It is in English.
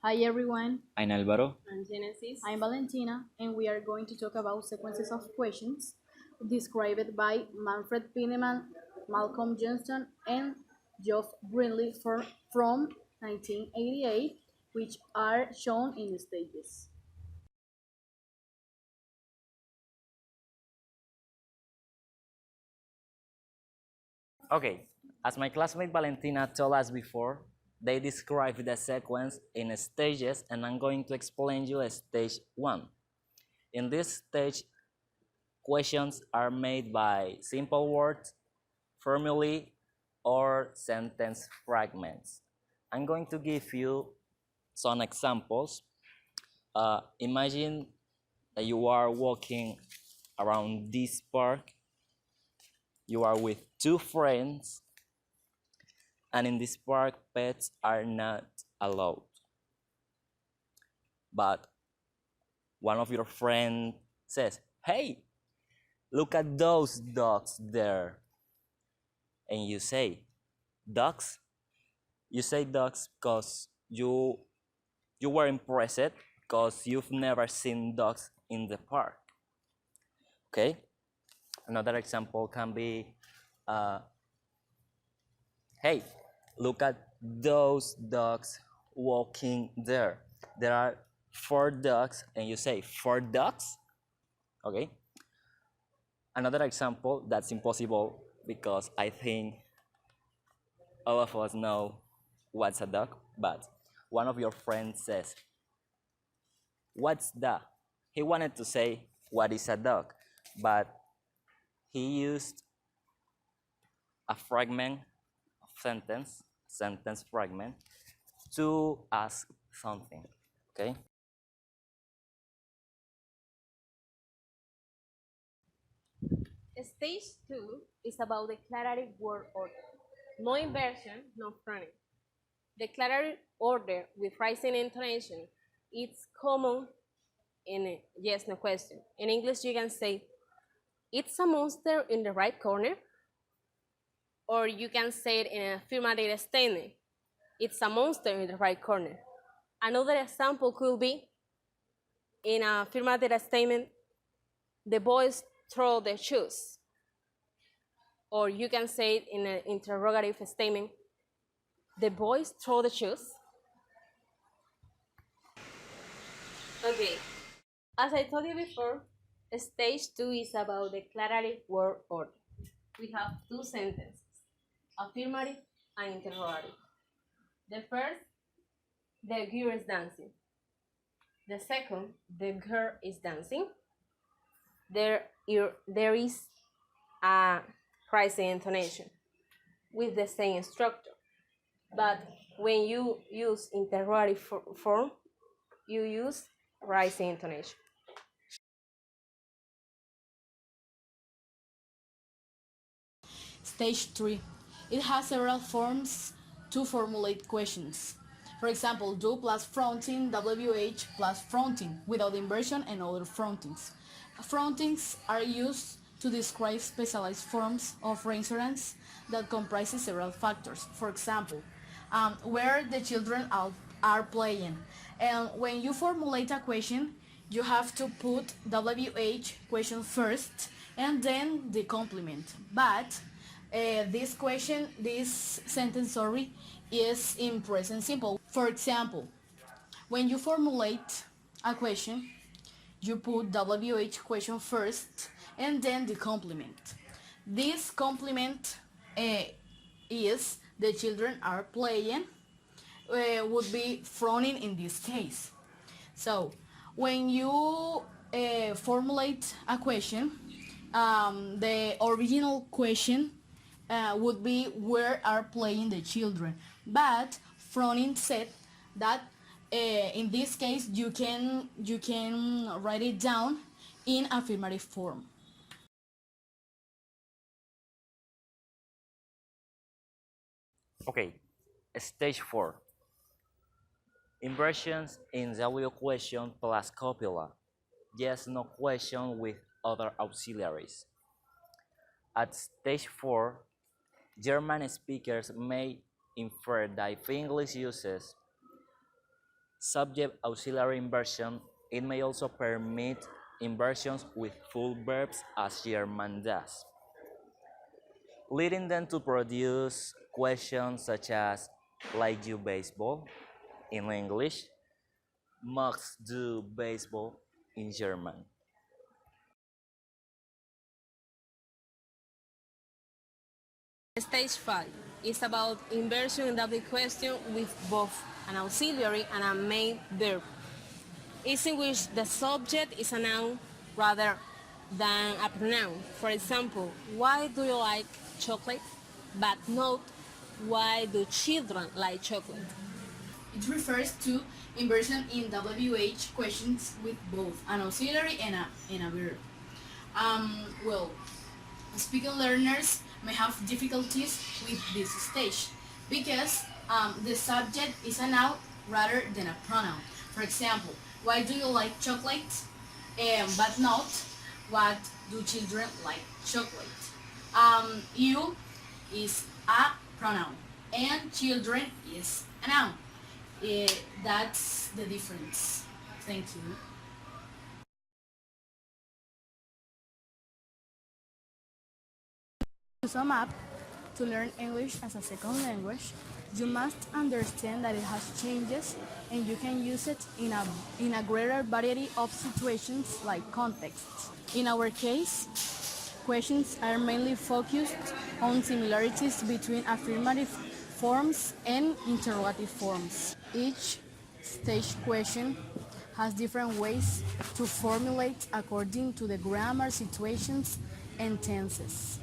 Hi everyone, I'm Alvaro. And Genesis. I'm Valentina, and we are going to talk about sequences of questions described by Manfred Pineman, Malcolm Johnston, and Geoff Greenlee from 1988, which are shown in stages. Okay, as my classmate Valentina told us before, they describe the sequence in stages, and I'm going to explain you stage 1. In this stage, questions are made by simple words, formulae, or sentence fragments. I'm going to give you some examples. Imagine that you are walking around this park. You are with two friends, and in this park, pets are not allowed. But one of your friends says, "Hey, look at those dogs there." And you say, "Dogs?" You say dogs because you were impressed because you've never seen dogs in the park. Okay? Another example can be, "Hey, look at those dogs walking there. There are 4 dogs," and you say, "4 dogs?" Okay? Another example that's impossible because I think all of us know what's a dog, but one of your friends says, "What's that?" He wanted to say, "What is a dog?" but he used a fragment of sentence fragment, to ask something. Okay? Stage 2 is about declarative word order. No inversion, no fronting. Declarative order with rising intonation, it's common in a yes no question. In English, you can say, "It's a monster in the right corner." Or you can say it in an affirmative statement, "It's a monster in the right corner." Another example could be in an affirmative statement, "The boys throw their shoes." Or you can say it in an interrogative statement, "The boys throw the shoes." Okay, as I told you before, stage 2 is about declarative word order. We have 2 sentences, affirmative and interrogative. The first, "The girl is dancing." The second, "The girl is dancing." There is a rising intonation with the same structure. But when you use interrogative form, you use rising intonation. Stage 3. It has several forms to formulate questions. For example, do plus fronting, WH plus fronting, without inversion and other frontings. Frontings are used to describe specialized forms of reassurance that comprises several factors. For example, where the children are playing. And when you formulate a question, you have to put WH question first and then the complement. But this sentence, is in present simple. For example, when you formulate a question, you put WH question first and then the complement. This complement is the children are playing, would be fronting in this case. So when you formulate a question, the original question would be where are playing the children, but fronting said that in this case you can write it down in affirmative form. Okay, stage 4. Inversions in W question plus copula. Yes, no question with other auxiliaries. At stage 4, German speakers may infer that if English uses subject auxiliary inversion. It may also permit inversions with full verbs as German does, leading them to produce questions such as like you baseball in English, magst du baseball in German. Stage 5 is about inversion in the question with both an auxiliary and a main verb. It's in which the subject is a noun rather than a pronoun. For example, why do you like chocolate? But note, why do children like chocolate? It refers to inversion in WH questions with both an auxiliary and a verb. Well, speaking learners may have difficulties with this stage because the subject is a noun rather than a pronoun. For example, why do you like chocolate? But not what do children like chocolate. You is a pronoun and children is a noun. That's the difference. Thank you. To sum up, to learn English as a second language, you must understand that it has changes and you can use it in a greater variety of situations like contexts. In our case, questions are mainly focused on similarities between affirmative forms and interrogative forms. Each stage question has different ways to formulate according to the grammar situations and tenses.